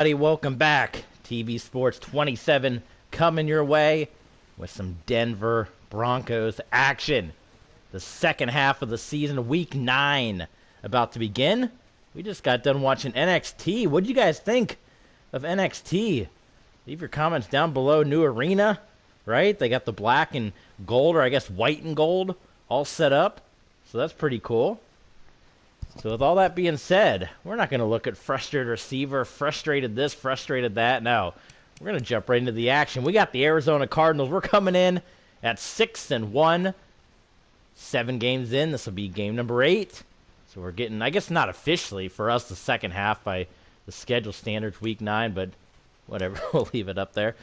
Everybody, welcome back. TV Sports 27 coming your way with some Denver Broncos action. The second half of the season, week 9, about to begin. We just got done watching NXT. What did you guys think of NXT? Leave your comments down below. New arena, right? They got the black and gold, or I guess white and gold, all set up. So that's pretty cool. So with all that being said, we're not going to look at frustrated receiver, frustrated this, frustrated that. No, we're going to jump right into the action. We got the Arizona Cardinals. We're coming in at 6-1. 7 games in. This will be game number 8. So we're getting, I guess not officially for us, the second half by the schedule standards, week 9, but whatever, we'll leave it up there.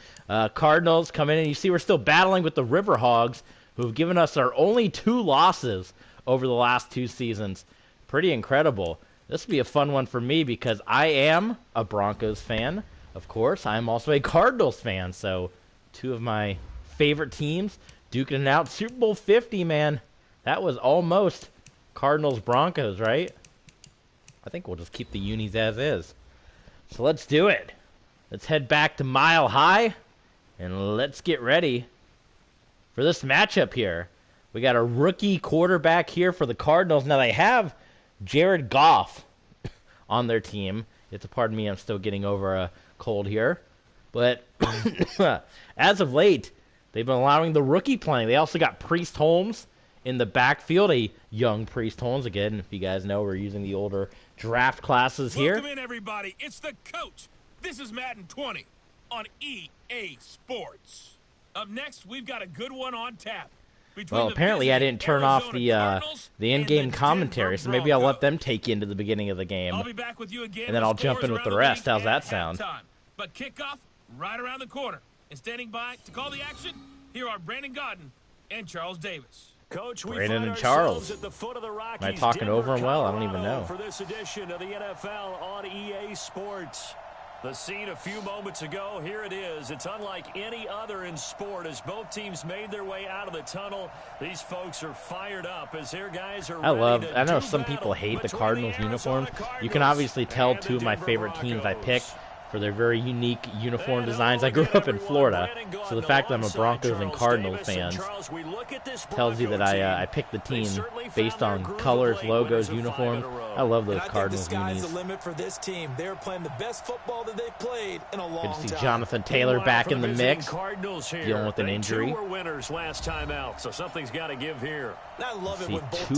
Cardinals come in, and you see we're still battling with the River Hogs, who have given us our only 2 losses over the last 2 seasons. Pretty incredible. This will be a fun one for me because I am a Broncos fan, of course. I'm also a Cardinals fan, so 2 of my favorite teams duking it out. Super Bowl 50, man. That was almost Cardinals-Broncos, right? I think we'll just keep the unis as is. So let's do it. Let's head back to Mile High, and let's get ready for this matchup here. We got a rookie quarterback here for the Cardinals. Now they have Jared Goff on their team. It's a pardon me, I'm still getting over a cold here. But as of late, they've been allowing the rookie playing. They also got Priest Holmes in the backfield, a young Priest Holmes. Again, if you guys know, we're using the older draft classes here. Welcome in, everybody. It's the coach. This is Madden 20 on EA Sports. Up next, we've got a good one on tap. Well, apparently I didn't turn off the in-game commentary, so maybe I'll let them take you into the beginning of the game. I'll be back with you again, and then I'll jump in with the rest. How's that sound? But kickoff right around the corner. And standing by to call the action, here are Brandon Godden and Charles Davis. Coach, Brandon and Charles. At the foot of the Rockies, am I talking Denver, over them well? I don't even know. For this edition of the NFL on EA Sports. The scene a few moments ago, here it is. It's unlike any other in sport as both teams made their way out of the tunnel. These folks are fired up as their guys are I know some people hate the Cardinals uniforms. You can obviously tell 2 of my favorite teams I picked for their very unique uniform designs. I grew up in Florida, so the fact that I'm a Broncos and Cardinals fan tells you that I picked the team based on colors, logos, uniforms. I love those Cardinals unis. Good to see Jonathan Taylor back in the mix, dealing with an injury. Last time out, so something's got to give here. See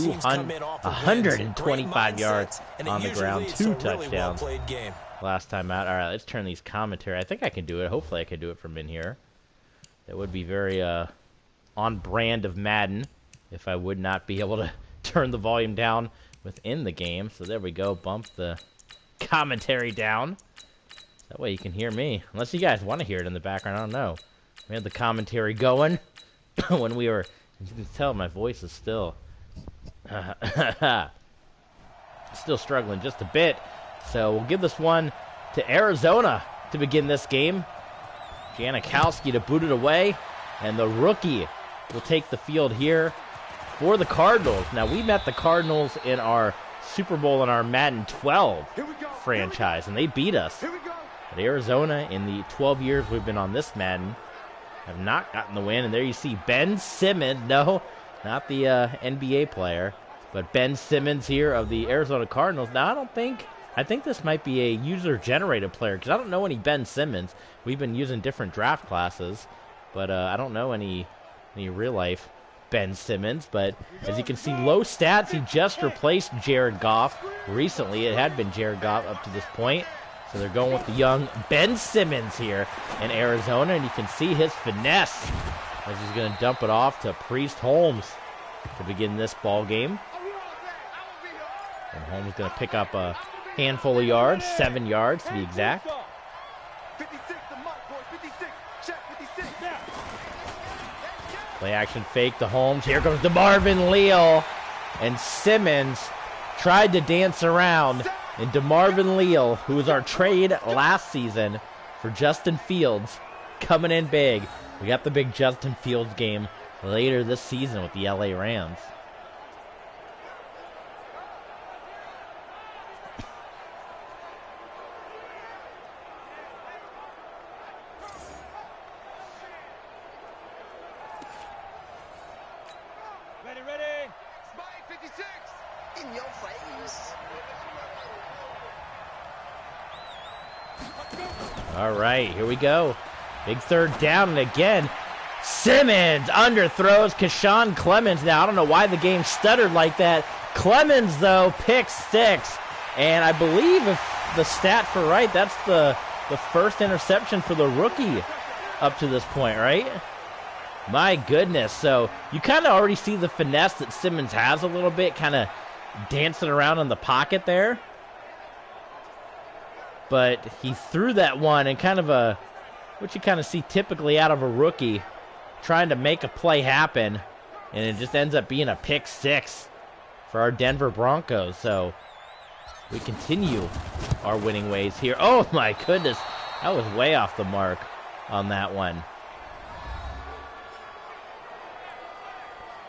125 yards on the ground, 2 touchdowns. Last time out. All right, let's turn these commentary. I think I can do it. Hopefully I can do it from in here. That would be very on brand of Madden if I would not be able to turn the volume down within the game. So there we go. Bump the commentary down. That way you can hear me. Unless you guys want to hear it in the background. I don't know. We had the commentary going when we were... As you can tell, my voice is still... still struggling just a bit. So we'll give this one to Arizona to begin this game. Janikowski to boot it away. And the rookie will take the field here for the Cardinals. Now, we met the Cardinals in our Super Bowl in our Madden 12 franchise, and they beat us. But Arizona, in the 12 years we've been on this Madden, have not gotten the win. And there you see Ben Simmons. No, not the NBA player, but Ben Simmons here of the Arizona Cardinals. Now, I think this might be a user-generated player because I don't know any Ben Simmons. We've been using different draft classes, but I don't know any real-life Ben Simmons. But as you can see, low stats. He just replaced Jared Goff recently. It had been Jared Goff up to this point. So they're going with the young Ben Simmons here in Arizona, and you can see his finesse as he's going to dump it off to Priest Holmes to begin this ball game. And Holmes is going to pick up a handful of yards, 7 yards to be exact. Play action fake to Holmes. Here comes DeMarvin Leal. And Simmons tried to dance around. And DeMarvin Leal, who was our trade last season for Justin Fields, coming in big. We got the big Justin Fields game later this season with the LA Rams. All right, here we go. Big third down, and again, Simmons underthrows Keshawn Clemens. Now, I don't know why the game stuttered like that. Clemens, though, pick 6. And I believe if the stats are right, that's the first interception for the rookie up to this point, right? My goodness. So you kind of already see the finesse that Simmons has a little bit, kind of dancing around in the pocket there. But he threw that one and kind of what you kind of see typically out of a rookie, trying to make a play happen, and it just ends up being a pick 6 for our Denver Broncos. So we continue our winning ways here. Oh my goodness, that was way off the mark on that one.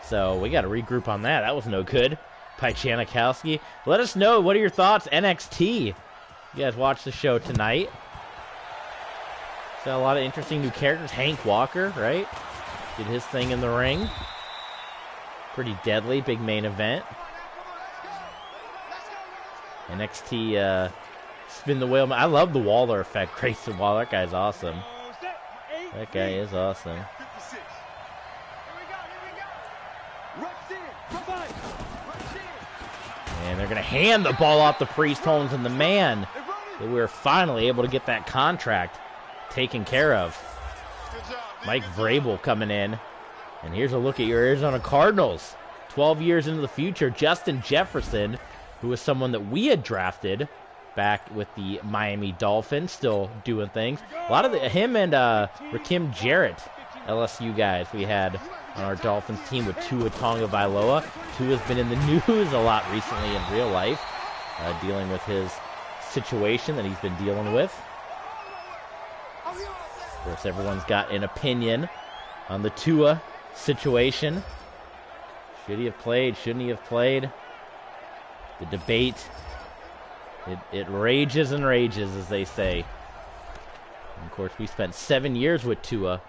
So we got to regroup on that. That was no good by Janikowski. Let us know, what are your thoughts, NXT? You guys watch the show tonight. So a lot of interesting new characters. Hank Walker, right? Did his thing in the ring. Pretty deadly, big main event. NXT spin the wheel. I love the Waller effect. Grayson Waller, that guy's awesome. That guy is awesome. And they're going to hand the ball off to Priest Holmes, and the man that we were finally able to get that contract taken care of. Mike Vrabel coming in. And here's a look at your Arizona Cardinals. 12 years into the future, Justin Jefferson, who was someone that we had drafted back with the Miami Dolphins, still doing things. A lot of him and Rakim Jarrett, LSU guys we had on our Dolphins team with Tua Tagovailoa. Tua's been in the news a lot recently in real life, dealing with his situation that he's been dealing with. Of course, everyone's got an opinion on the Tua situation. Should he have played? Shouldn't he have played? The debate, it rages and rages, as they say. And of course, we spent 7 years with Tua.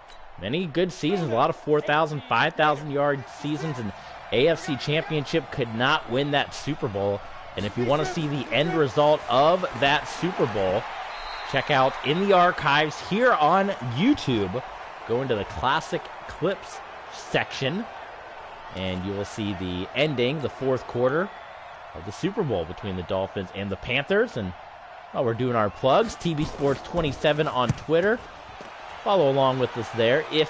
Many good seasons, a lot of 4,000, 5,000-yard seasons, and AFC Championship could not win that Super Bowl. And if you want to see the end result of that Super Bowl, check out in the archives here on YouTube. Go into the classic clips section, and you will see the ending, the fourth quarter of the Super Bowl between the Dolphins and the Panthers. And while we're doing our plugs, TB Sports 27 on Twitter. Follow along with us there if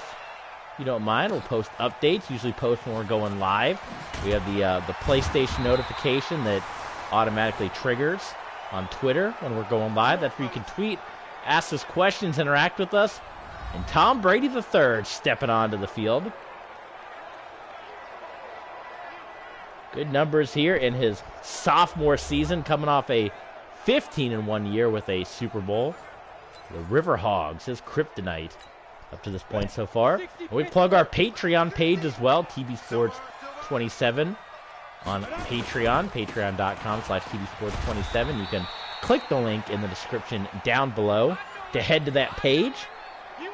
you don't mind. We'll post updates, usually post when we're going live. We have the PlayStation notification that automatically triggers on Twitter when we're going live. That's where you can tweet, ask us questions, interact with us. And Tom Brady III stepping onto the field. Good numbers here in his sophomore season, coming off a 15-1 year with a Super Bowl. The Riverhogs, his kryptonite up to this point so far. And we plug our Patreon page as well, TB Sports 27 on Patreon, patreon.com/TBSports27. You can click the link in the description down below to head to that page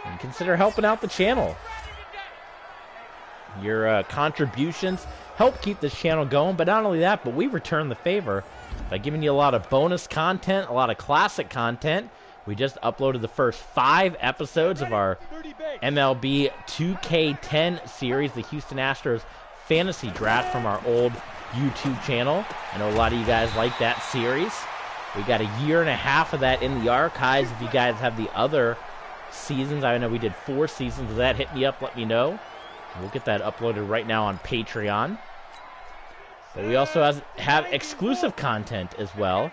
and consider helping out the channel. Your contributions help keep this channel going, but not only that, but we return the favor by giving you a lot of bonus content, a lot of classic content. We just uploaded the first 5 episodes of our MLB 2K10 series, the Houston Astros Fantasy Draft, from our old YouTube channel. I know a lot of you guys like that series. We got a year and a half of that in the archives. If you guys have the other seasons, I know we did 4 seasons of that. Hit me up, let me know. We'll get that uploaded right now on Patreon. But we also have exclusive content as well.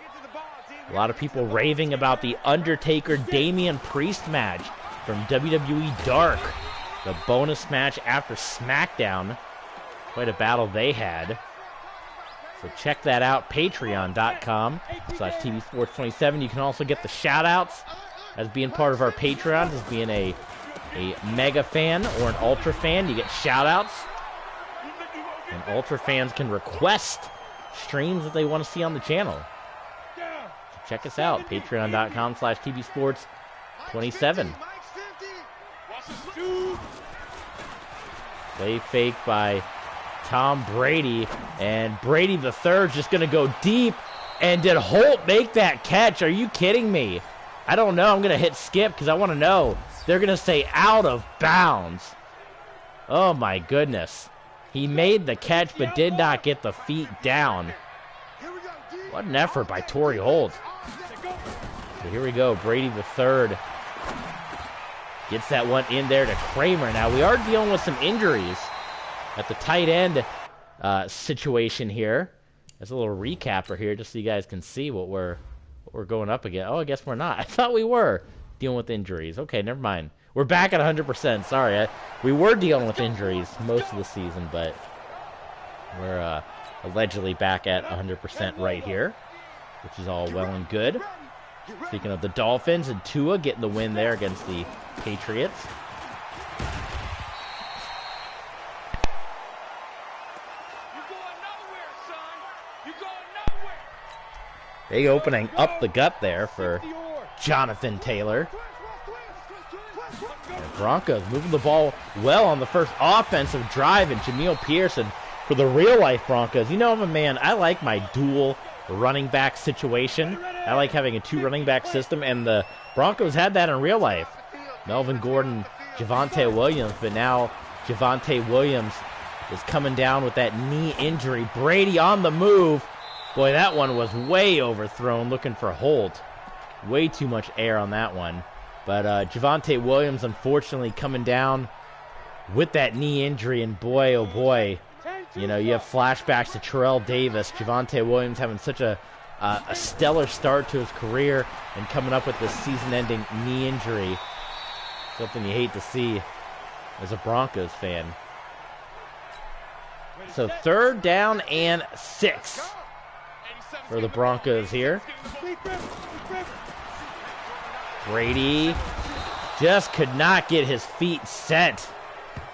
A lot of people raving about the Undertaker-Damian Priest match from WWE Dark. The bonus match after SmackDown. Quite a battle they had. So check that out, patreon.com/TVSports27. You can also get the shout-outs as being part of our Patreon, as being a mega fan or an ultra fan. You get shout-outs. And ultra fans can request streams that they want to see on the channel. Check us out, patreon.com/TBSports27. Play fake by Tom Brady. And Brady the third just going to go deep. And did Holt make that catch? Are you kidding me? I don't know. I'm going to hit skip because I want to know. They're going to say out of bounds. Oh, my goodness. He made the catch but did not get the feet down. What an effort by Torrey Holt. So here we go. Brady the third gets that one in there to Kramer. Now, we are dealing with some injuries at the tight end situation here. There's a little recapper here just so you guys can see what we're going up against. Oh, I guess we're not. I thought we were dealing with injuries. Okay, never mind. We're back at 100%. Sorry. We were dealing with injuries most of the season, but we're allegedly back at 100% right here, which is all well and good. Speaking of the Dolphins, and Tua getting the win there against the Patriots. Big opening up the gut there for Jonathan Taylor. And Broncos moving the ball well on the first offensive drive, and Jamil Pearson for the real-life Broncos. You know I'm a man. I like my dual running back situation. I like having a two running back system, and the Broncos had that in real life. Melvin Gordon, Javonte Williams, but now Javonte Williams is coming down with that knee injury. Brady on the move. Boy, that one was way overthrown, looking for Holt. Way too much air on that one. But Javonte Williams, unfortunately, coming down with that knee injury. And boy, oh boy, you know, you have flashbacks to Terrell Davis. Javonte Williams having such a stellar start to his career and coming up with this season-ending knee injury. Something you hate to see as a Broncos fan. So 3rd down and 6. For the Broncos here. Brady just could not get his feet set.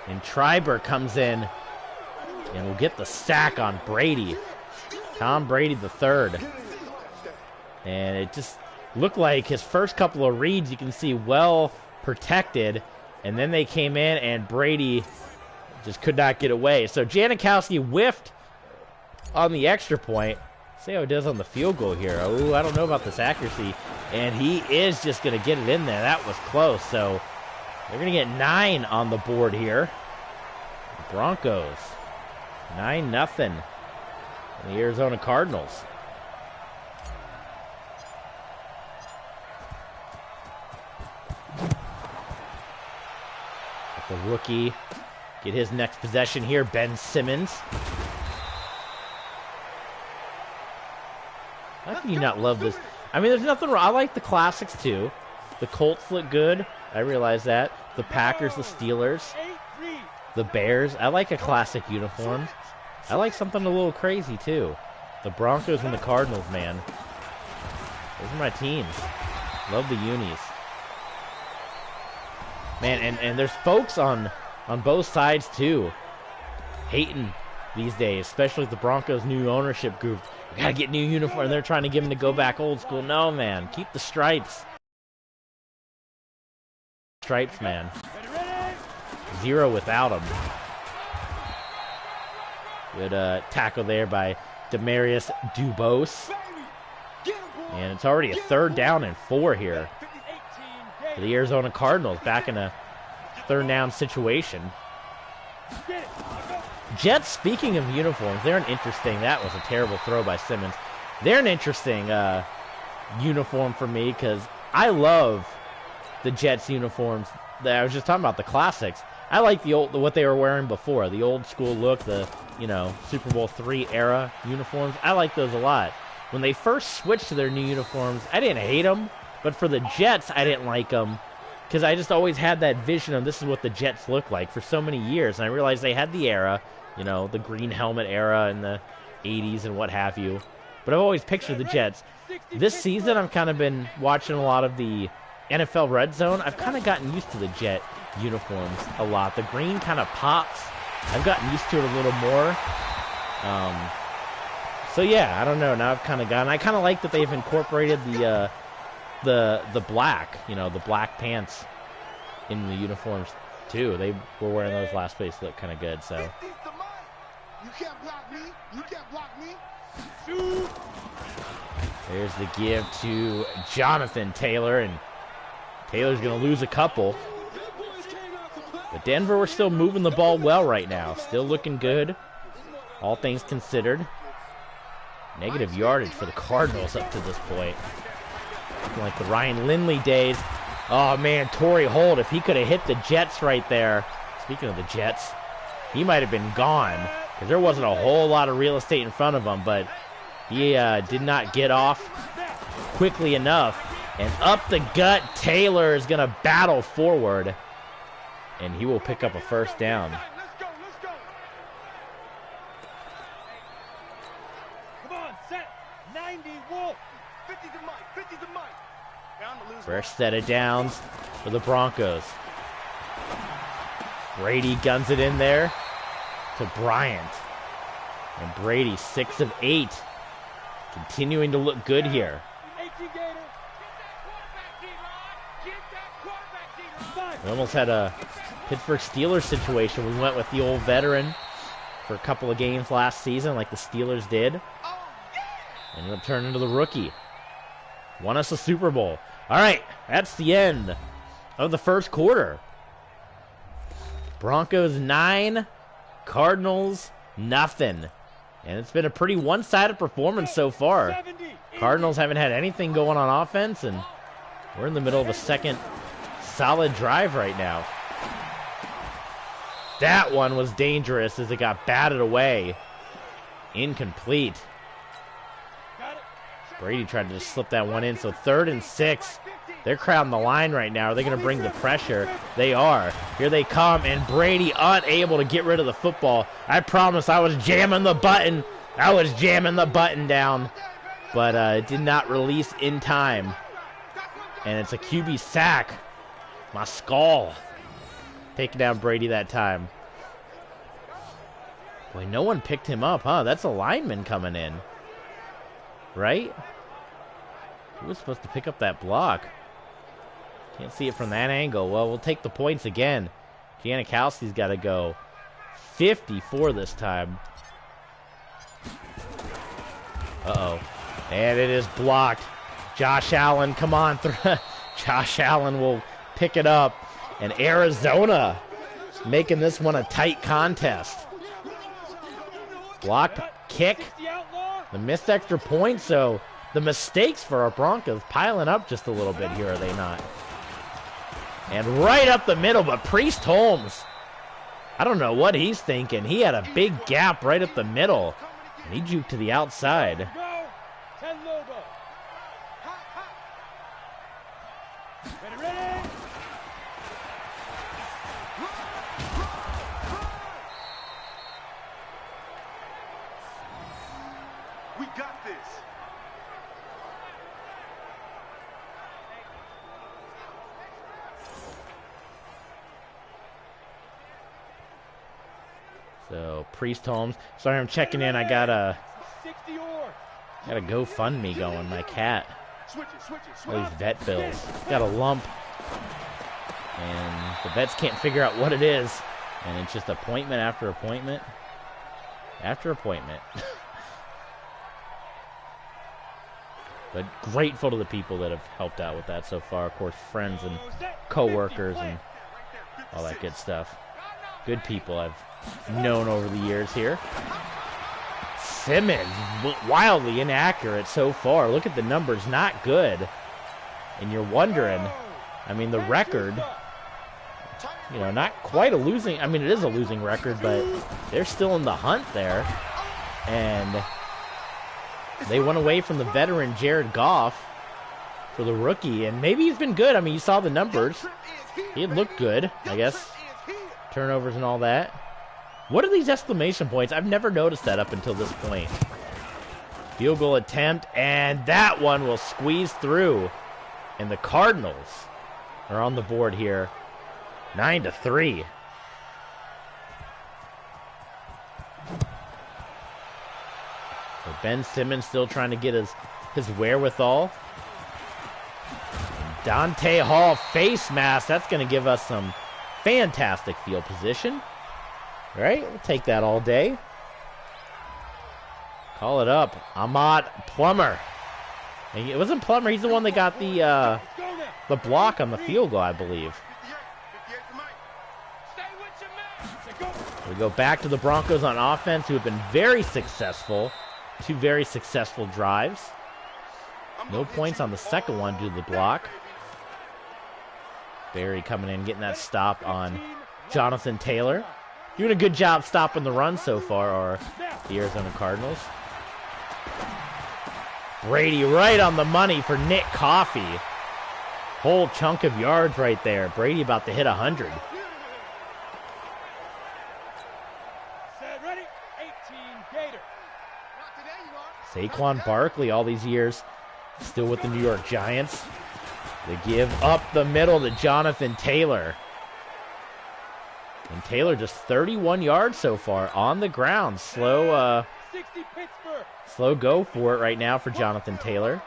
And Triber comes in and will get the sack on Brady. Tom Brady the third. And it just looked like his first couple of reads, you can see well protected. And then they came in and Brady just could not get away. So Janikowski whiffed on the extra point. See how he does on the field goal here. Oh, I don't know about this accuracy. And he is just going to get it in there. That was close. So they're going to get 9 on the board here. Broncos. 9-0. The Arizona Cardinals. Let the rookie get his next possession here. Ben Simmons. How can you not love this? I mean, there's nothing wrong. I like the classics, too. The Colts look good. I realize that. The Packers, the Steelers, the Bears. I like a classic uniform. I like something a little crazy, too. The Broncos and the Cardinals, man. Those are my teams. Love the unis. Man, and there's folks on both sides, too, hating these days, especially with the Broncos' new ownership group. We gotta get new uniform. They're trying to get him to go back old school. No, man. Keep the stripes. Stripes, man. 0 without them. Good tackle there by Demarius Dubose. And it's already a 3rd down and 4 here for the Arizona Cardinals. Back in a 3rd down situation. Jets, speaking of uniforms, they're an interesting, that was a terrible throw by Simmons. They're an interesting uniform for me because I love the Jets uniforms. I was just talking about the classics. I like what they were wearing before, the old school look, the, you know, Super Bowl III era uniforms. I like those a lot. When they first switched to their new uniforms, I didn't hate them, but for the Jets, I didn't like them. Because I just always had that vision of this is what the Jets look like for so many years. And I realized they had the era, you know, the green helmet era in the 80s and what have you. But I've always pictured the Jets. This season, I've kind of been watching a lot of the NFL Red Zone. I've kind of gotten used to the Jet uniforms a lot. The green kind of pops. I've gotten used to it a little more. So, yeah, I don't know. Now I've kind of gotten... I kind of like that they've incorporated the black, you know, the black pants in the uniforms too. They were wearing those last place, look kind of good. So You can't block me. You can't block me. There's the give to Jonathan Taylor, and Taylor's going to lose a couple. But Denver, we're still moving the ball well right now. Still looking good, all things considered. Negative yardage for the Cardinals up to this point. Looking like the Ryan Lindley days. Oh, man, Torrey Holt, if he could have hit the Jets right there. Speaking of the Jets, he might have been gone because there wasn't a whole lot of real estate in front of him, but he did not get off quickly enough. And up the gut, Taylor is going to battle forward, and he will pick up a first down. Let's go. Come on, set. 90, Wolf. 50 to Mike. 50 to Mike. Fresh set of downs for the Broncos. Brady guns it in there to Bryant. And Brady, 6 of 8. Continuing to look good here. We almost had a Pittsburgh Steelers situation. We went with the old veteran for a couple of games last season like the Steelers did. Ended up turning to the rookie. Won us a Super Bowl. All right, that's the end of the first quarter. Broncos 9, Cardinals nothing. And it's been a pretty one-sided performance so far. Cardinals haven't had anything going on offense, and we're in the middle of a second solid drive right now. That one was dangerous as it got batted away. Incomplete. Brady tried to just slip that one in, so 3rd and 6. They're crowding the line right now. Are they going to bring the pressure? They are. Here they come, and Brady unable to get rid of the football. I promise I was jamming the button. I was jamming the button down, but it did not release in time. And it's a QB sack. My skull. Taking down Brady that time. Boy, no one picked him up, huh? That's a lineman coming in. Right? Who was supposed to pick up that block? Can't see it from that angle. Well, we'll take the points again. Janikowski's got to go 54 this time. Uh-oh. And it is blocked. Josh Allen, come on. Josh Allen will pick it up. And Arizona making this one a tight contest. Blocked kick. The missed extra point, so the mistakes for our Broncos piling up just a little bit here, are they not? And right up the middle, but Priest Holmes, I don't know what he's thinking. He had a big gap right up the middle, and he juked to the outside. We got this. So Priest Holmes. Sorry, I'm checking in. I got a GoFundMe going. My cat. All these vet bills. Got a lump, and the vets can't figure out what it is, and it's just appointment after appointment after appointment. But grateful to the people that have helped out with that so far. Of course, friends and co-workers and all that good stuff. Good people I've known over the years here. Simmons, wildly inaccurate so far. Look at the numbers, not good. And you're wondering, I mean, the record, you know, not quite a losing, I mean, it is a losing record, but they're still in the hunt there. And they went away from the veteran Jared Goff for the rookie, and maybe he's been good. I mean, you saw the numbers. He had looked good, I guess. Turnovers and all that. What are these exclamation points? I've never noticed that up until this point. Field goal attempt, and that one will squeeze through. And the Cardinals are on the board here. 9-3. So Ben Simmons still trying to get his wherewithal. Dante Hall face mask. That's going to give us some fantastic field position. All right, we'll take that all day. Call it up. Ahmad Plummer. And it wasn't Plummer. He's the one that got the block on the field goal, I believe. We go back to the Broncos on offense, who have been very successful. 2 very successful drives. No points on the second one due to the block. Barry coming in, getting that stop on Jonathan Taylor. Doing a good job stopping the run so far, are the Arizona Cardinals. Brady right on the money for Nick Coffey. Whole chunk of yards right there. Brady about to hit 100. Saquon Barkley all these years still with the New York Giants. They give up the middle to Jonathan Taylor. And Taylor just 31 yards so far on the ground. Slow go for it right now for Jonathan Taylor.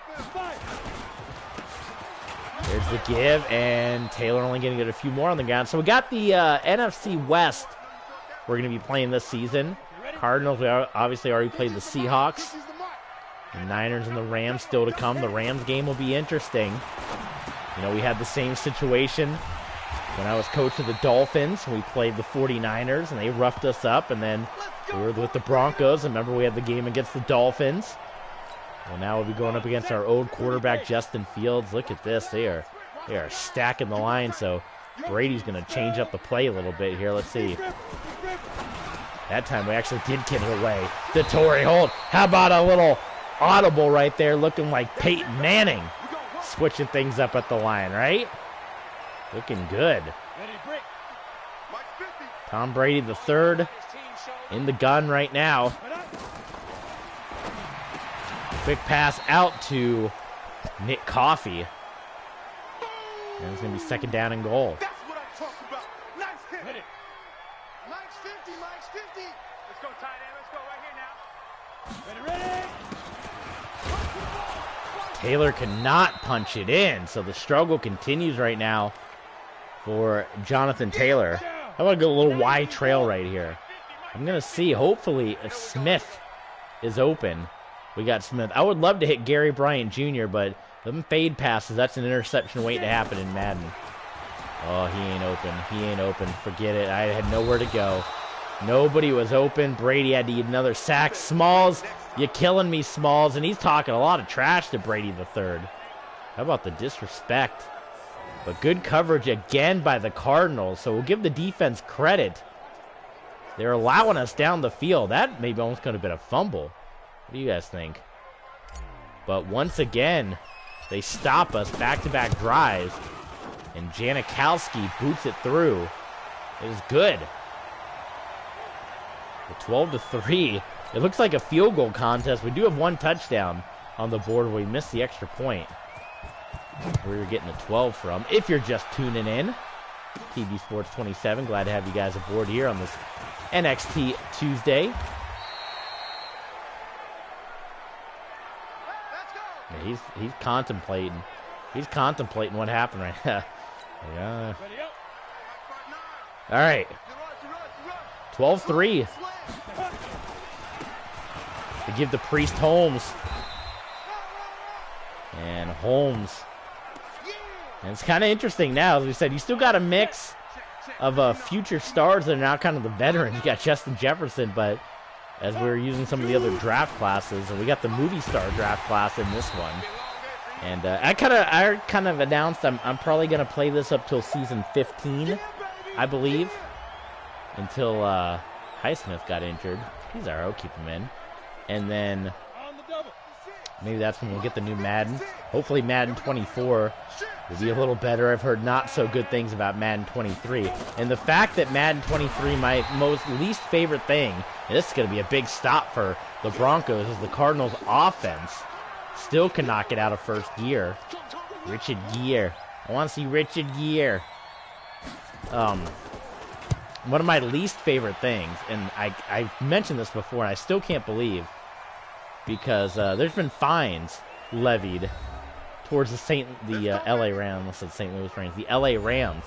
There's the give, and Taylor only going to get a few more on the ground. So we got the NFC West we're going to be playing this season. Cardinals, we obviously already played the Seahawks. The Niners and the Rams still to come. The Rams game will be interesting. You know, we had the same situation when I was coach of the Dolphins. We played the 49ers, and they roughed us up, and then we were with the Broncos. And remember, we had the game against the Dolphins. Well, now we'll be going up against our old quarterback, Justin Fields. Look at this. They are stacking the line, so Brady's going to change up the play a little bit here. Let's see. That time we actually did get it away. The Torrey hold. How about a little audible right there, looking like Peyton Manning. Switching things up at the line, right? Looking good. Tom Brady the third in the gun right now. Quick pass out to Nick Coffey. And it's going to be second down and goal. That's what I'm talking about. Nice hit. Mike's 50, Mike's 50. Let's go, tight end. Let's go right here now. Ready. Taylor cannot punch it in, so the struggle continues right now for Jonathan Taylor. How about a good little wide trail right here? I'm going to see, hopefully, if Smith is open. We got Smith. I would love to hit Gary Bryant Jr., but them fade passes, that's an interception waiting to happen in Madden. Oh, he ain't open. He ain't open. Forget it. I had nowhere to go. Nobody was open. Brady had to eat another sack. Smalls, you killing me, Smalls. And he's talking a lot of trash to Brady the third. How about the disrespect? But good coverage again by the Cardinals, so we'll give the defense credit. They're allowing us down the field. That maybe almost could have been a fumble. What do you guys think? But once again, they stop us back-to-back drives, and Janikowski boots it through. It is good. 12-3. It looks like a field goal contest. We do have one touchdown on the board where we missed the extra point. Where you're getting a 12 from. If you're just tuning in, TV Sports 27. Glad to have you guys aboard here on this NXT Tuesday. Yeah, he's contemplating. He's contemplating what happened right now. Yeah. All right. 12-3. They give the Priest Holmes. And Holmes. And it's kind of interesting now. As we said, you still got a mix of future stars that are now kind of the veterans. You got Justin Jefferson, but as we were using some of the other draft classes, and we got the movie star draft class in this one. And I kind of announced I'm probably going to play this up till season 15, I believe, until Highsmith got injured. He's all right, I'll keep him in. And then maybe that's when we'll get the new Madden. Hopefully Madden 24 will be a little better. I've heard not so good things about Madden 23. And the fact that Madden 23, my least favorite thing, and this is going to be a big stop for the Broncos, is the Cardinals' offense still can knock it out of first gear. Richard Gere. I want to see Richard Gere. One of my least favorite things, and I mentioned this before, and I still can't believe, because there's been fines levied towards the LA Rams, I said St. Louis Rams, the LA Rams,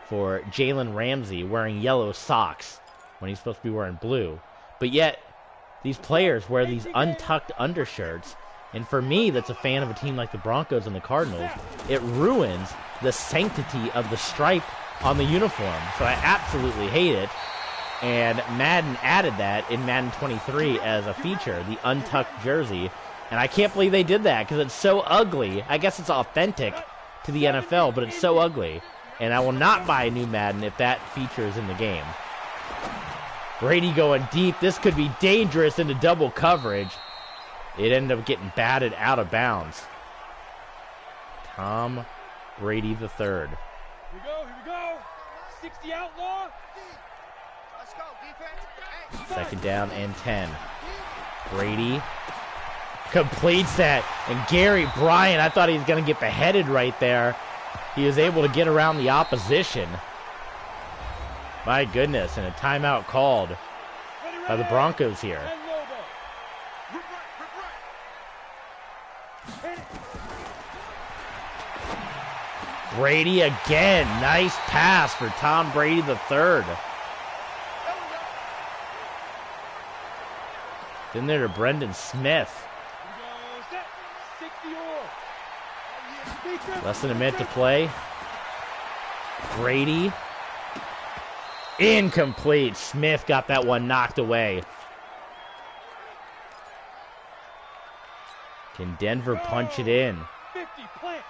for Jalen Ramsey wearing yellow socks when he's supposed to be wearing blue. But yet, these players wear these untucked undershirts. And for me, that's a fan of a team like the Broncos and the Cardinals, it ruins the sanctity of the stripe on the uniform. So I absolutely hate it. And Madden added that in Madden 23 as a feature, the untucked jersey. And I can't believe they did that because it's so ugly. I guess it's authentic to the NFL, but it's so ugly. And I will not buy a new Madden if that feature is in the game. Brady going deep. This could be dangerous into double coverage. It ended up getting batted out of bounds. Tom Brady III. Here we go. 60 outlaw. Let's go, defense. Hey. Second down and 10. Brady completes that. And Gary Bryant, I thought he was going to get beheaded right there. He was able to get around the opposition. My goodness, and a timeout called by the Broncos here. Brady again. Nice pass for Tom Brady III. Then there to Brendan Smith. Less than a minute to play. Brady. Incomplete. Smith got that one knocked away. Can Denver punch it in? 50, plant.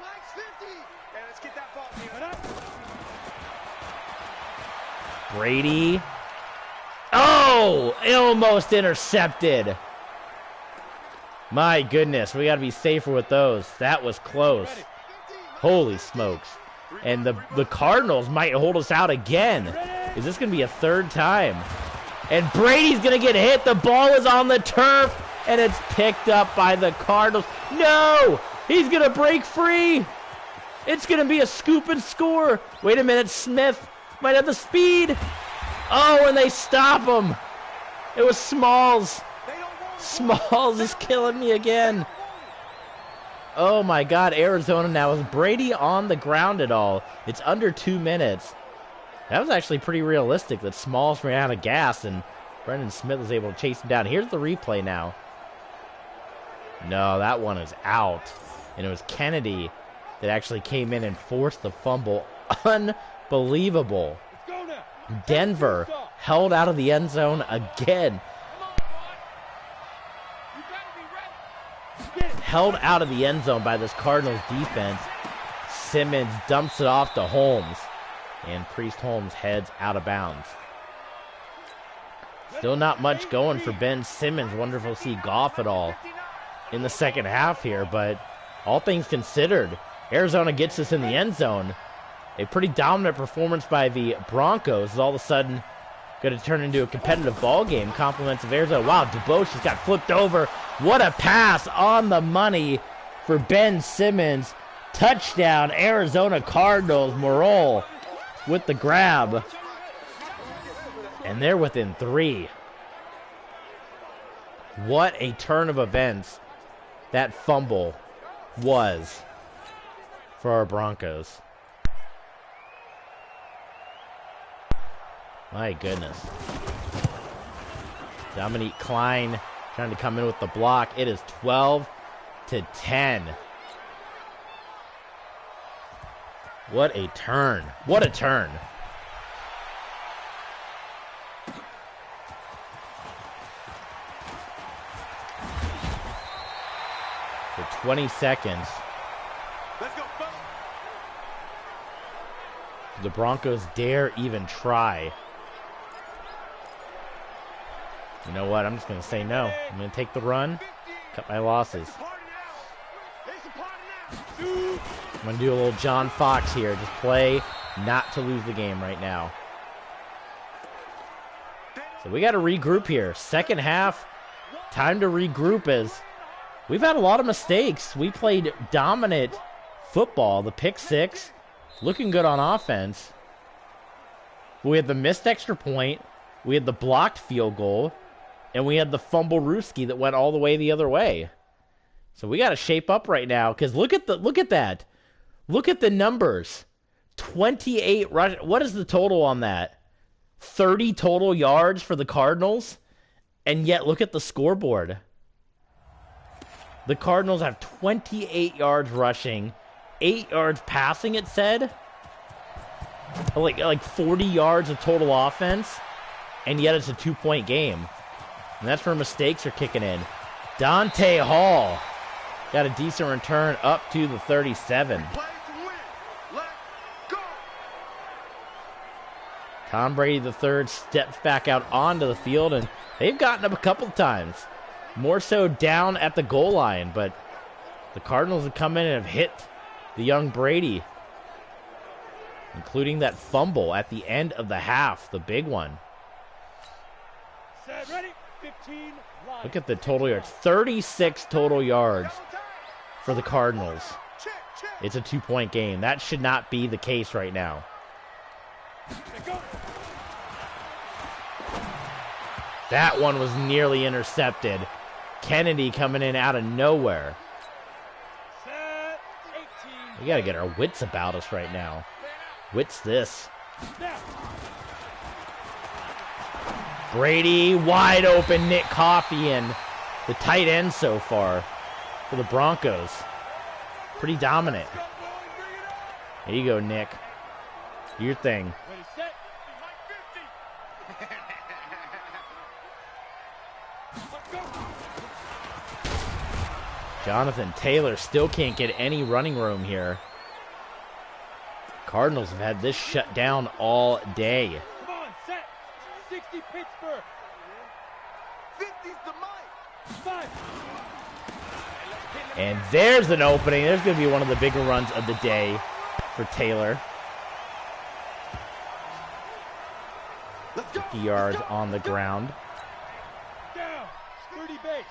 Max 50. Okay, let's get that ball. Brady. Oh! Almost intercepted. My goodness, we got to be safer with those. That was close. Holy smokes. And the Cardinals might hold us out again. Is this going to be a third time? And Brady's going to get hit. The ball is on the turf, and it's picked up by the Cardinals. No! He's going to break free. It's going to be a scoop and score. Wait a minute. Smith might have the speed. Oh, and they stop him. It was Smalls. Smalls is killing me again. Oh my God, Arizona now. Is Brady on the ground at all? It's under 2 minutes. That was actually pretty realistic that Smalls ran out of gas and Brendan Smith was able to chase him down. Here's the replay now. No, that one is out. And it was Kennedy that actually came in and forced the fumble. Unbelievable. Denver held out of the end zone again. Held out of the end zone by this Cardinals defense. Simmons dumps it off to Holmes. And Priest Holmes heads out of bounds. Still not much going for Ben Simmons. Wonderful to see Goff at all in the second half here. But all things considered, Arizona gets us in the end zone. A pretty dominant performance by the Broncos is all of a sudden going to turn into a competitive ball game. Compliments of Arizona. Wow, DeBosch just got flipped over. What a pass on the money for Ben Simmons. Touchdown, Arizona Cardinals. Morrell with the grab. And they're within 3. What a turn of events that fumble was for our Broncos. My goodness. Dominique Klein trying to come in with the block. It is 12-10. What a turn. What a turn. For 20 seconds. Let's go. The Broncos dare even try. You know what? I'm just going to say no. I'm going to take the run, cut my losses. I'm going to do a little John Fox here. Just play not to lose the game right now. So we got to regroup here. Second half, time to regroup as we've had a lot of mistakes. We played dominant football. The pick six, looking good on offense. We had the missed extra point. We had the blocked field goal. And we had the fumble Ruski that went all the way the other way. So we got to shape up right now because look at that. Look at the numbers. 28 rush. What is the total on that? 30 total yards for the Cardinals And yet, look at the scoreboard. The Cardinals have 28 yards rushing, 8 yards passing, it said. Like 40 yards of total offense. And yet it's a 2-point game. And that's where mistakes are kicking in. Dante Hall got a decent return up to the 37. Tom Brady III steps back out onto the field, and they've gotten up a couple of times. More so down at the goal line, but the Cardinals have come in and have hit the young Brady, including that fumble at the end of the half, the big one. Set, ready, 15, line. Look at the total yards. 36 total yards for the Cardinals. It's a 2-point game. That should not be the case right now. That one was nearly intercepted. Kennedy coming in out of nowhere. We got to get our wits about us right now. Wits this. Brady wide open. Nick Coffey and the tight end so far for the Broncos. Pretty dominant. There you go, Nick. Do your thing. Jonathan Taylor still can't get any running room here. Cardinals have had this shut down all day. Come on, set. 60 Pittsburgh. 50's the mic. 5. And there's an opening. There's going to be one of the bigger runs of the day for Taylor. 50 yards on the ground. Down. 30 base.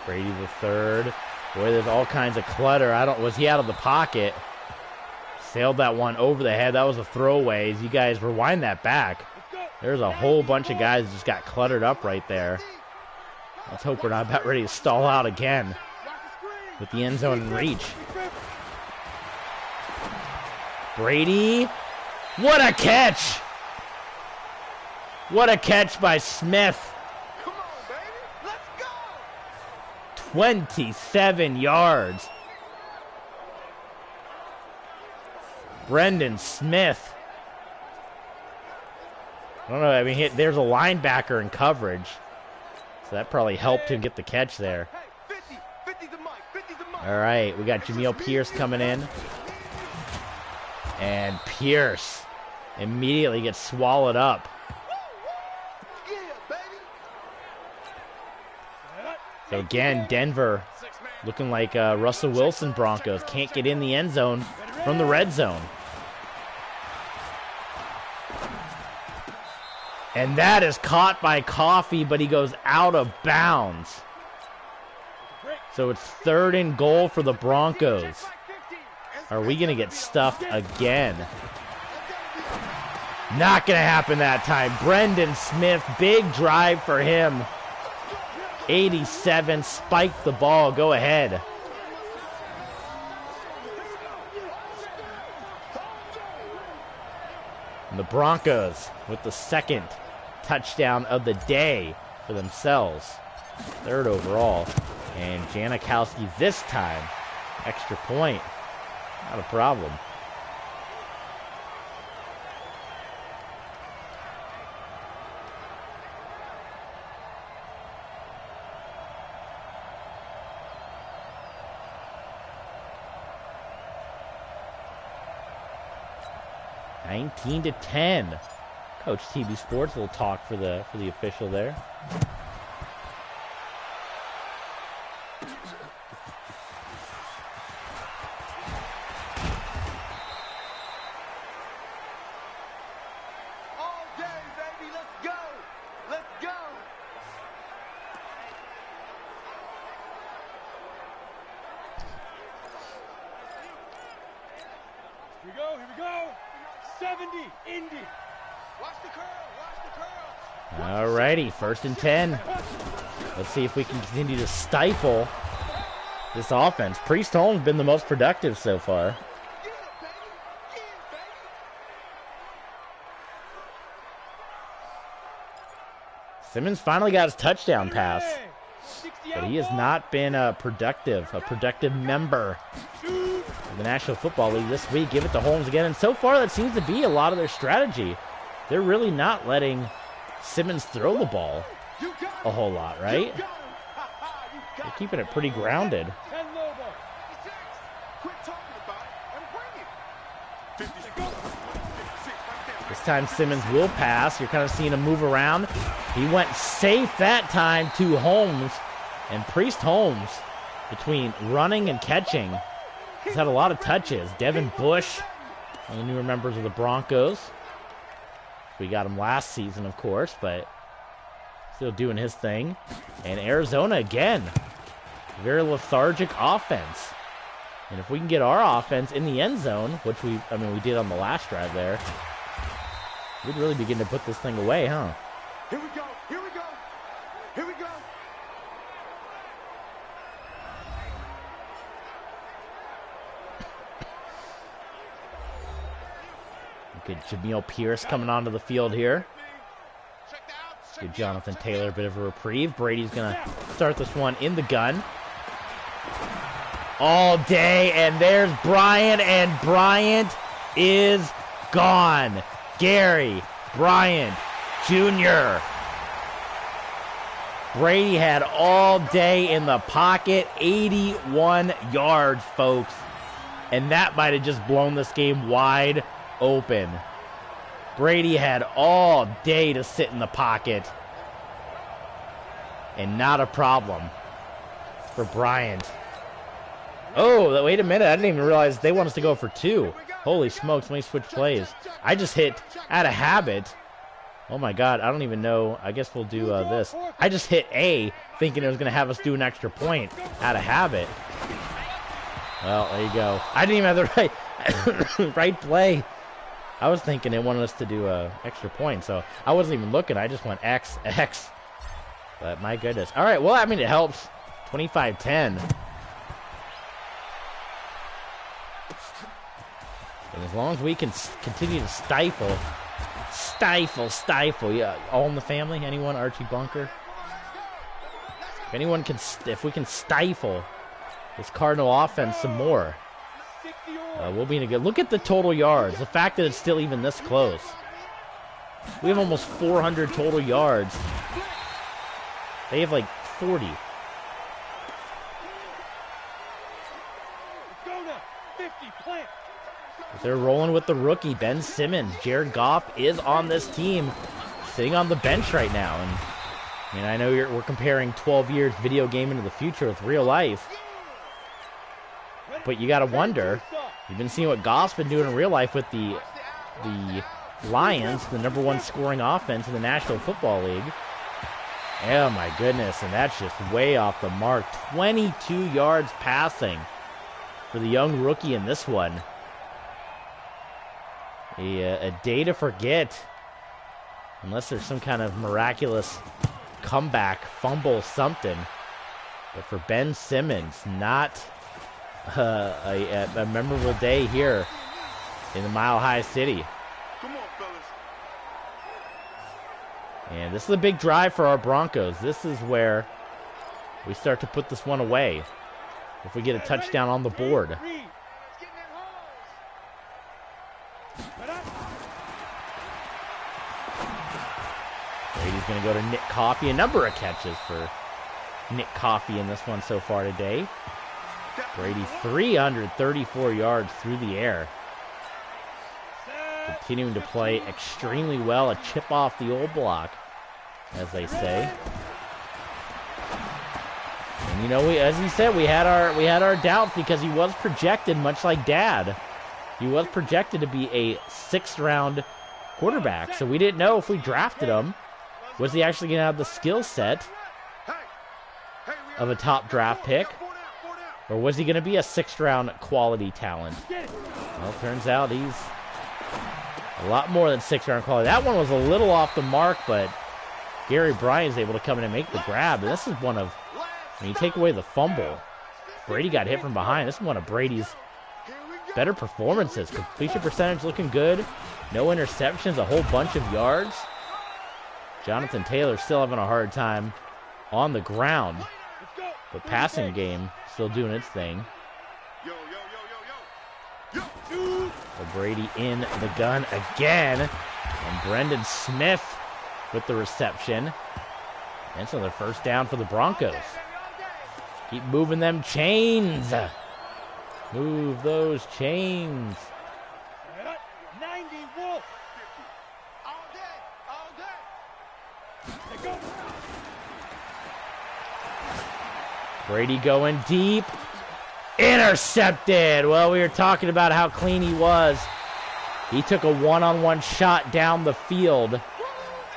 Brady the third. Boy, there's all kinds of clutter. Was he out of the pocket? Sailed that one over the head. That was a throwaway. As you guys rewind that back, there's a whole bunch of guys that just got cluttered up right there. Let's hope we're not about ready to stall out again with the end zone in reach. Brady. What a catch! What a catch by Smith. 27 yards. Brendan Smith. I don't know. I mean, there's a linebacker in coverage, so that probably helped him get the catch there. All right, we got Jameel Pierce coming in. And Pierce immediately gets swallowed up. So again, Denver looking like Russell Wilson Broncos. Can't get in the end zone from the red zone. And that is caught by Coffey, but he goes out of bounds. So it's 3rd and goal for the Broncos. Are we going to get stuffed again? Not going to happen that time. Brendan Smith, big drive for him. 87, spiked the ball. Go ahead. And the Broncos with the 2nd touchdown of the day for themselves. 3rd overall. And Janikowski this time. Extra point. Not a problem. (19 to 10). Coach TV Sports, a little talk for the official there. All day, baby. Let's go. Let's go. Here we go. Here we go. 70, Indy. Watch the curl, watch the curl. All righty, 1st and 10. Let's see if we can continue to stifle this offense. Priest Holmes been the most productive so far. Simmons finally got his touchdown pass, but he has not been a productive member of the National Football League this week. Give it to Holmes again, and so far that seems to be a lot of their strategy. They're really not letting Simmons throw the ball a whole lot, right? They're keeping it pretty grounded. This time Simmons will pass. You're kind of seeing him move around. He went safe that time to Holmes. And Priest Holmes, between running and catching, has had a lot of touches. Devin Bush, one of the newer members of the Broncos. We got him last season, of course, but still doing his thing. And Arizona again. Very lethargic offense. And if we can get our offense in the end zone, which we did on the last drive there, we'd really begin to put this thing away, huh? Here we go. Here we go. Here we go. Good Jamil Pierce coming onto the field here. Good Jonathan Taylor, a bit of a reprieve. Brady's going to start this one in the gun. All day, and there's Bryant, and Bryant is gone. Gary Bryant Jr. Brady had all day in the pocket, 81 yards, folks. And that might have just blown this game wide open. Brady had all day to sit in the pocket. And not a problem for Bryant. Oh, wait a minute. I didn't even realize they want us to go for two. Holy smokes, let me switch plays. I just hit out of habit. Oh my God, I don't even know. I guess we'll do this. I just hit A, thinking it was going to have us do an extra point out of habit. Well, there you go. I didn't even have the right play. I was thinking they wanted us to do an extra point, so I wasn't even looking. I just went X, X. But my goodness. All right, well, I mean, it helps. 25-10. And as long as we can continue to stifle, yeah, all in the family, anyone, Archie Bunker? If anyone can, if we can stifle this Cardinal offense some more, we'll be in a good, look at the total yards, the fact that it's still even this close. We have almost 400 total yards. They have like 40. They're rolling with the rookie, Ben Simmons. Jared Goff is on this team, sitting on the bench right now. And I mean, I know we're comparing 12 years video game into the future with real life. But you got to wonder, you've been seeing what Goff's been doing in real life with the Lions, the #1 scoring offense in the National Football League. Oh my goodness, and that's just way off the mark. 22 yards passing for the young rookie in this one. A day to forget, unless there's some kind of miraculous comeback, fumble, something. But for Ben Simmons, not a memorable day here in the Mile High City. Come on, fellas. And this is a big drive for our Broncos. This is where we start to put this one away. If we get a touchdown on the board. Brady's going to go to Nick Coffey. A number of catches for Nick Coffey in this one so far today. Brady 334 yards through the air. Continuing to play extremely well. A chip off the old block, as they say. And you know, as he said, we had our doubts because he was projected, much like Dad. He was projected to be a 6th-round quarterback. So we didn't know if we drafted him, was he actually going to have the skill set of a top draft pick? Or was he going to be a 6th-round quality talent? Well, it turns out he's a lot more than 6th-round quality. That one was a little off the mark, but Gary Bryant's able to come in and make the grab. And this is one of, when you take away the fumble, Brady got hit from behind. This is one of Brady's better performances. Completion percentage looking good. No interceptions, a whole bunch of yards. Jonathan Taylor still having a hard time on the ground. But passing game still doing its thing. So Brady in the gun again. And Brendan Smith with the reception. And so the first down for the Broncos. Keep moving them chains. Move those chains. 90 Wolf. All day. Go. Brady going deep. Intercepted. Well, we were talking about how clean he was. He took a one-on-one shot down the field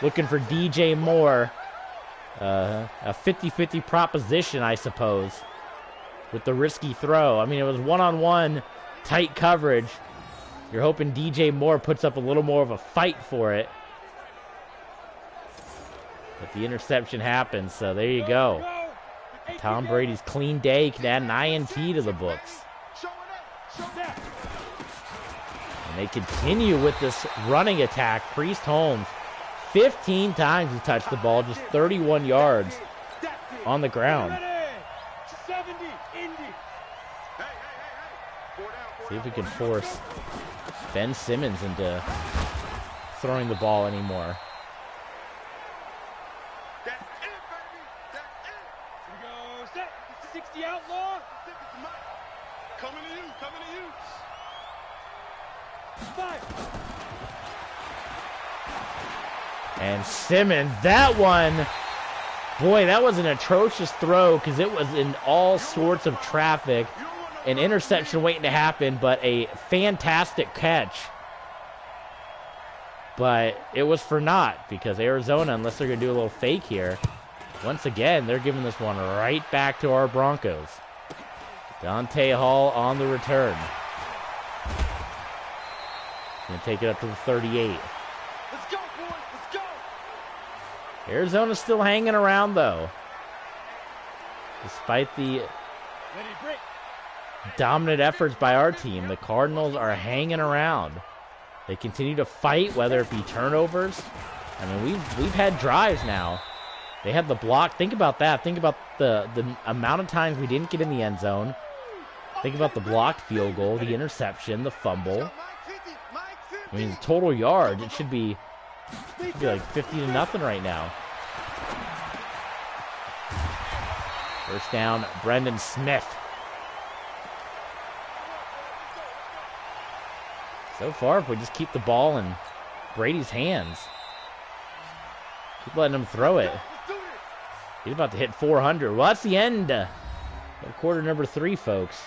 looking for DJ Moore. A 50-50 proposition, I suppose, with the risky throw. I mean, it was one-on-one, tight coverage. You're hoping DJ Moore puts up a little more of a fight for it. But the interception happens, so there you go. Tom Brady's clean day can add an INT to the books. And they continue with this running attack. Priest Holmes, 15 times he touched the ball, just 31 yards on the ground. See if we can force Ben Simmons into throwing the ball anymore. Outlaw. Coming to you. And Simmons, that one, boy, that was an atrocious throw because it was in all sorts of traffic. An interception waiting to happen, but a fantastic catch. But it was for naught because Arizona, unless they're going to do a little fake here, once again, they're giving this one right back to our Broncos. Dante Hall on the return. Going to take it up to the 38. Let's go, boys. Let's go. Arizona's still hanging around, though. Despite the dominant efforts by our team, the Cardinals are hanging around. They continue to fight, whether it be turnovers. I mean, we've had drives now. They had the block. Think about that. Think about the amount of times we didn't get in the end zone. Think about the blocked field goal, the interception, the fumble. I mean, the total yards, it should be like 50-0 right now. First down, Brendan Smith. So far, if we just keep the ball in Brady's hands, keep letting him throw it. He's about to hit 400. Well, that's the end of quarter number 3, folks.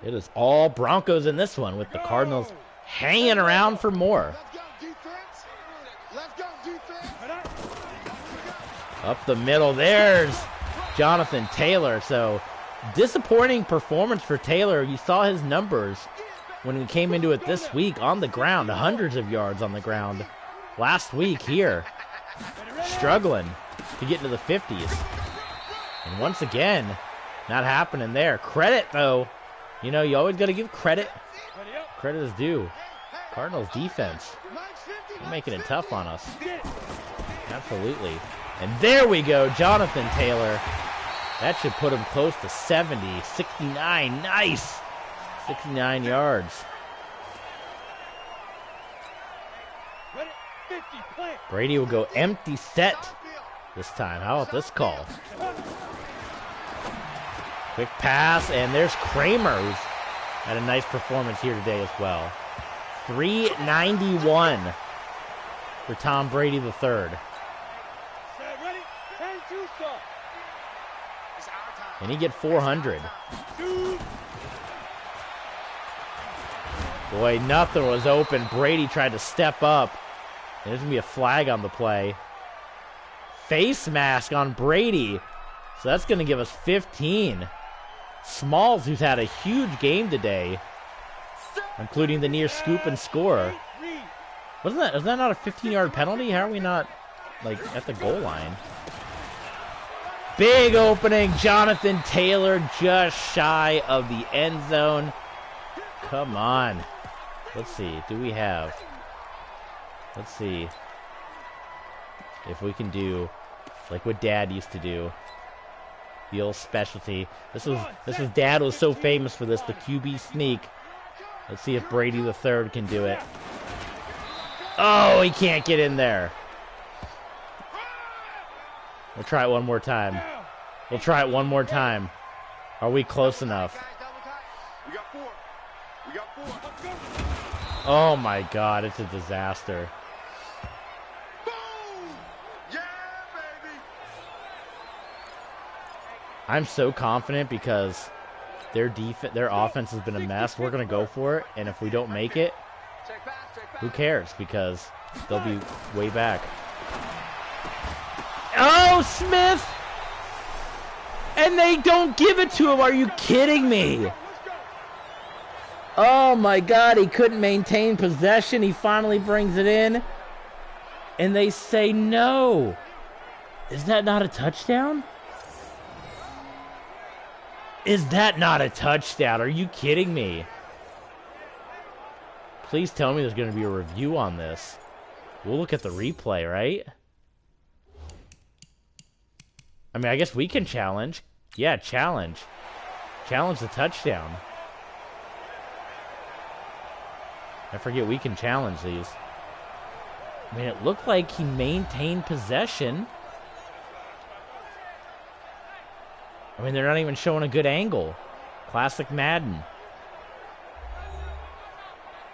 It is all Broncos in this one, with the Cardinals hanging around for more. Up the middle, there's Jonathan Taylor. So, disappointing performance for Taylor. You saw his numbers when he came into it this week on the ground, hundreds of yards on the ground. Last week here, struggling to get into the 50s. And once again, not happening there. Credit, though. You know, you always got to give credit. Credit is due. Cardinals defense, they're making it tough on us. Absolutely. And there we go, Jonathan Taylor. That should put him close to 70, 69, nice. 69 yards. Brady will go empty set this time. How about this call? Quick pass, and there's Kramer, who's had a nice performance here today as well. 391 for Tom Brady III. And he get 400. Boy, nothing was open. Brady tried to step up. And there's going to be a flag on the play. Face mask on Brady. So that's going to give us 15. Smalls, who's had a huge game today, including the near scoop and score. Was that not a 15-yard penalty? How are we not, like, at the goal line? Big opening. Jonathan Taylor just shy of the end zone. Come on. Let's see. Do we have... Let's see if we can do like what Dad used to do. The old specialty. This was Dad was so famous for this, the QB sneak. Let's see if Brady the Third can do it. Oh, he can't get in there. We'll try it one more time. We'll try it one more time. Are we close enough? Oh my God, it's a disaster. I'm so confident because their offense has been a mess. We're going to go for it, and if we don't make it, who cares? Because they'll be way back. Oh, Smith! And they don't give it to him. Are you kidding me? Oh my God, he couldn't maintain possession. He finally brings it in, and they say no. Is that not a touchdown? Is that not a touchdown? Are you kidding me? Please tell me there's going to be a review on this. We'll look at the replay, right? I mean, I guess we can challenge. Yeah, challenge. Challenge the touchdown. I forget we can challenge these. I mean, it looked like he maintained possession. I mean, they're not even showing a good angle. Classic Madden.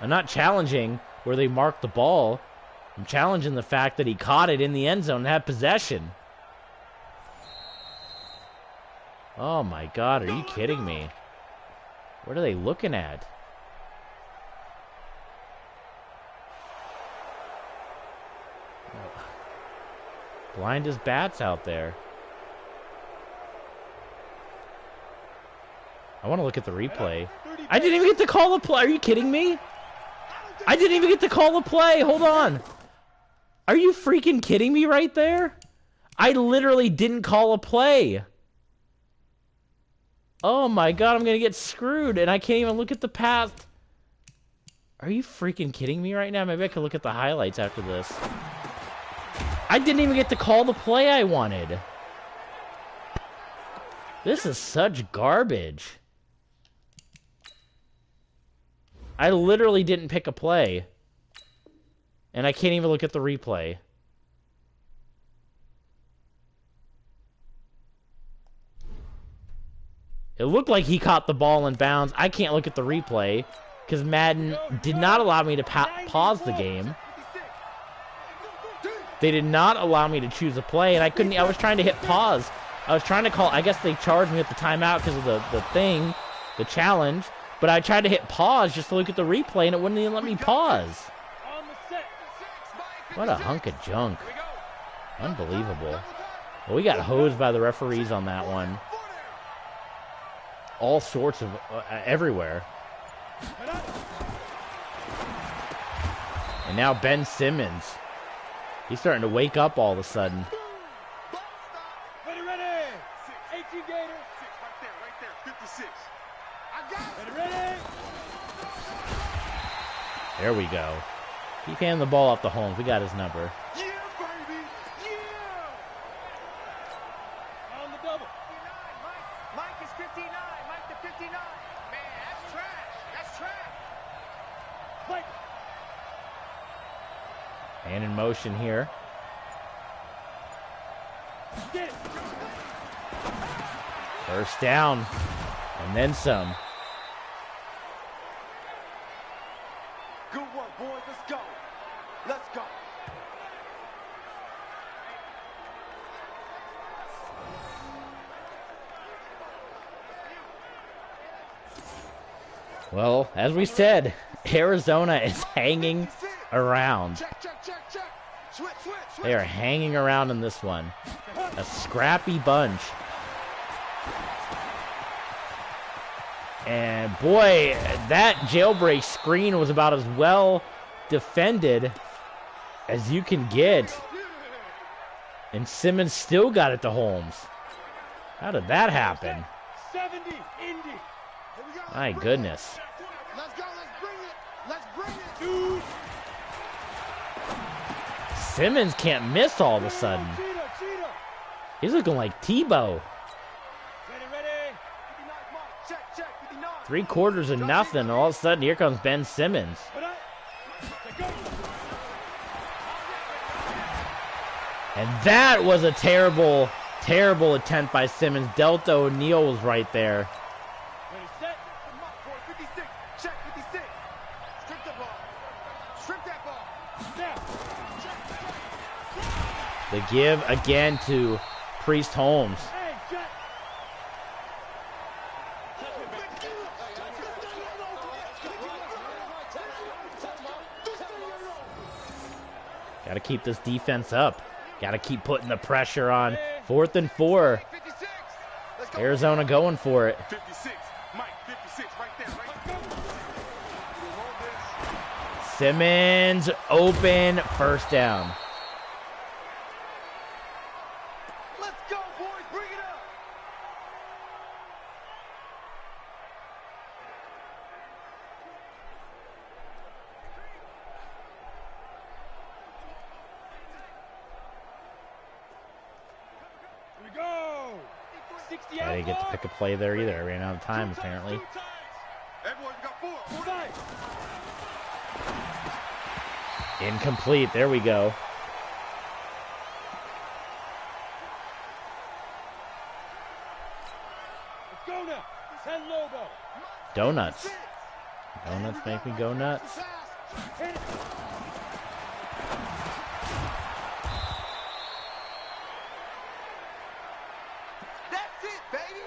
I'm not challenging where they marked the ball. I'm challenging the fact that he caught it in the end zone and had possession. Oh my God, are you kidding me? What are they looking at? Blind as bats out there. I want to look at the replay. I didn't even get to call the play. Are you kidding me? I didn't even get to call the play. Hold on. Are you freaking kidding me right there? I literally didn't call a play. Oh my God, I'm going to get screwed, and I can't even look at the pass. Are you freaking kidding me right now? Maybe I could look at the highlights after this. I didn't even get to call the play I wanted. This is such garbage. I literally didn't pick a play. And I can't even look at the replay. It looked like he caught the ball in bounds. I can't look at the replay because Madden did not allow me to pause the game. They did not allow me to choose a play, and I couldn't. I was trying to hit pause. I was trying to call. I guess they charged me at the timeout because of the challenge. But I tried to hit pause just to look at the replay, and it wouldn't even let me pause. What a hunk of junk. Unbelievable. Well, we got hosed by the referees on that one. All sorts of everywhere. And now Ben Simmons. He's starting to wake up all of a sudden. Ready, ready. 18 Gator. 6 right there. 56. I got it. Ready. There we go. Keep handing the ball off to Holmes. We got his number. Yeah, baby. Yeah. On the double. 59. Mike is 59. Mike to 59. Man, that's trash. That's trash. Mike. And in motion here. First down. And then some. Good work, boys. Let's go. Let's go. Well, as we said, Arizona is hanging around. Check. Switch. They are hanging around in this one. A scrappy bunch. And boy, that jailbreak screen was about as well defended as you can get. And Simmons still got it to Holmes. How did that happen? 70, Indy. My goodness. Let's go, let's bring it. Let's bring it. Dude. Simmons can't miss all of a sudden. Cheetah. He's looking like Tebow. Ready. 59, check. 59. 3/4 of nothing, and all of a sudden here comes Ben Simmons. And that was a terrible, terrible attempt by Simmons. Delta O'Neal was right there. Ready, set. 56. Check 56. Strip the ball. Strip that ball. Snap. The give again to Priest Holmes. Hey, check. Got to keep this defense up. Got to keep putting the pressure on. 4th and 4. 56. Arizona going for it. 56. Mike, 56 right there. Simmons open, first down. Let's go, boys. Bring it up. Here we go. 60 I didn't get to pick a play there either. I ran out of time apparently. Everyone got 4 times. Incomplete. There we go. Let's go now. 10 Lobo. Donuts. Donuts make me go nuts. Hit it. That's it, baby.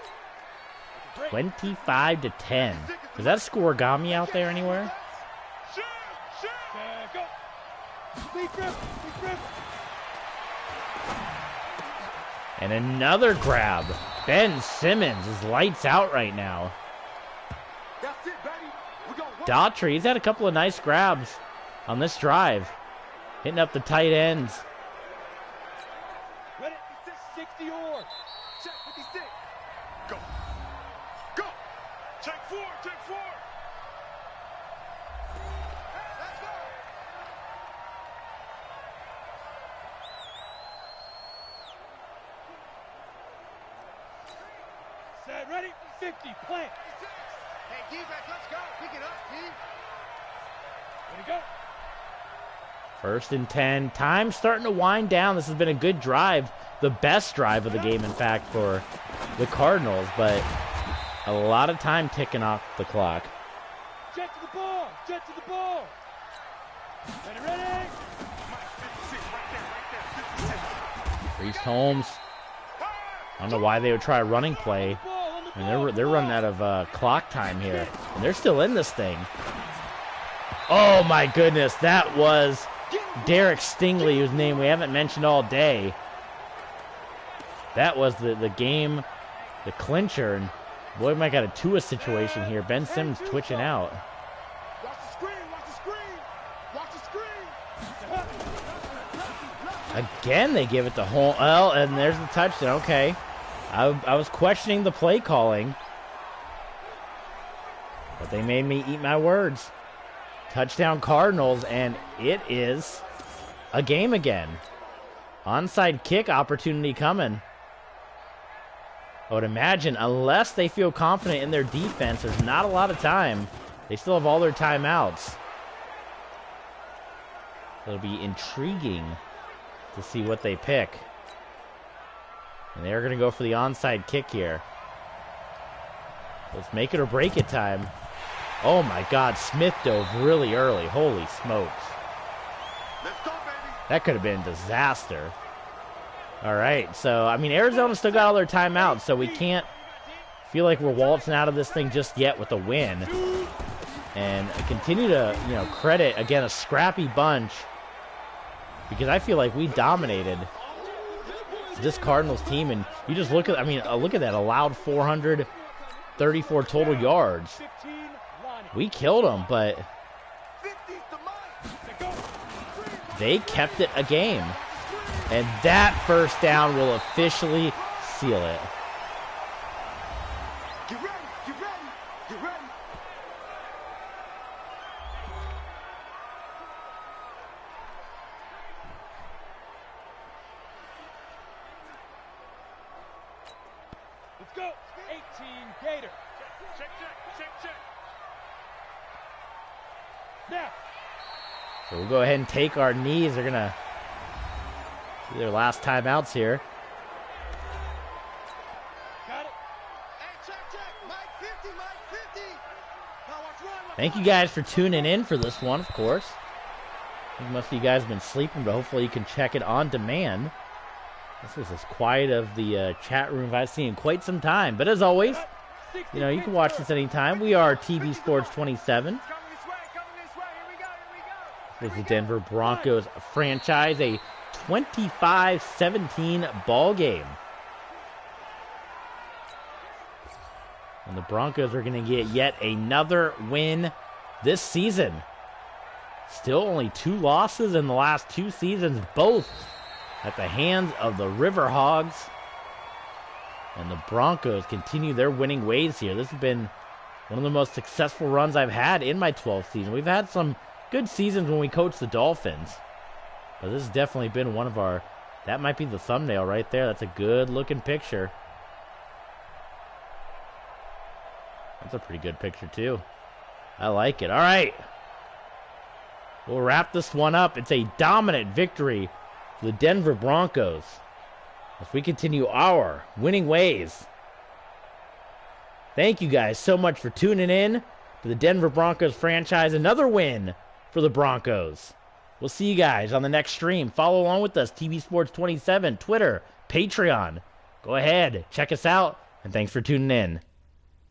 25-10. Does that score got me out there anywhere? Shoot. Go. Speed grip. And another grab. Ben Simmons is lights out right now. That's it, baby. We go. Daughtry, he's had a couple of nice grabs on this drive. Hitting up the tight ends. Ready? 60 or. Check 56. Go. Check 4. Let's go. Set, ready? 50, plant. Hey, defense, let's go. Pick it up, team. Ready, go. 1st and 10. Time starting to wind down. This has been a good drive. The best drive of the game, in fact, for the Cardinals. But a lot of time ticking off the clock. Jet to the ball. Ready? Priest Holmes. I don't know why they would try a running play. I mean, they're running out of clock time here. And they're still in this thing. Oh, my goodness. That was Derek Stingley, whose name we haven't mentioned all day. That was the game, the clincher. And boy, we got a Tua situation here. Ben Simmons twitching out. Watch the screen. Again, they give it to Holmes. Well, and there's the touchdown. Okay. I was questioning the play calling. But they made me eat my words. Touchdown Cardinals, and it is a game again. Onside kick opportunity coming. I would imagine, unless they feel confident in their defense, there's not a lot of time. They still have all their timeouts. It'll be intriguing to see what they pick. And they're going to go for the onside kick here. Let's make it or break it time. Oh my God, Smith dove really early. Holy smokes. Let's go, baby. That could have been a disaster. All right, so, I mean, Arizona still got all their timeouts, so we can't feel like we're waltzing out of this thing just yet with a win. And I continue to, credit, again, a scrappy bunch, because I feel like we dominated this Cardinals team. And you just look at, look at that, allowed 434 total yards. We killed them, but they kept it a game. And that first down will officially seal it. Let's go. 18 Gator. Check, check. Snap. So we'll go ahead and take our knees. They're going to do their last timeouts here. Got it. Hey, check. Mike 50. Now watch one. Thank you guys for tuning in for this one, of course. I think most of you guys have been sleeping, but hopefully you can check it on demand. This was as quiet of the chat room I've seen in quite some time. But as always, you know, you can watch this anytime. We are TV Sports 27. Coming this way. Here we go. This is the Denver Broncos franchise, a 25-17 ball game. And the Broncos are going to get yet another win this season. Still only 2 losses in the last 2 seasons, both at the hands of the Riverhogs. And the Broncos continue their winning ways here. This has been one of the most successful runs I've had in my 12th season. We've had some good seasons when we coached the Dolphins, but this has definitely been one of our... That might be the thumbnail right there. That's a good-looking picture. That's a pretty good picture, too. I like it. All right. We'll wrap this one up. It's a dominant victory for the Denver Broncos as we continue our winning ways. Thank you guys so much for tuning in to the Denver Broncos franchise. Another win for the Broncos. We'll see you guys on the next stream. Follow along with us, TV Sports 27, Twitter, Patreon. Go ahead, check us out, and thanks for tuning in.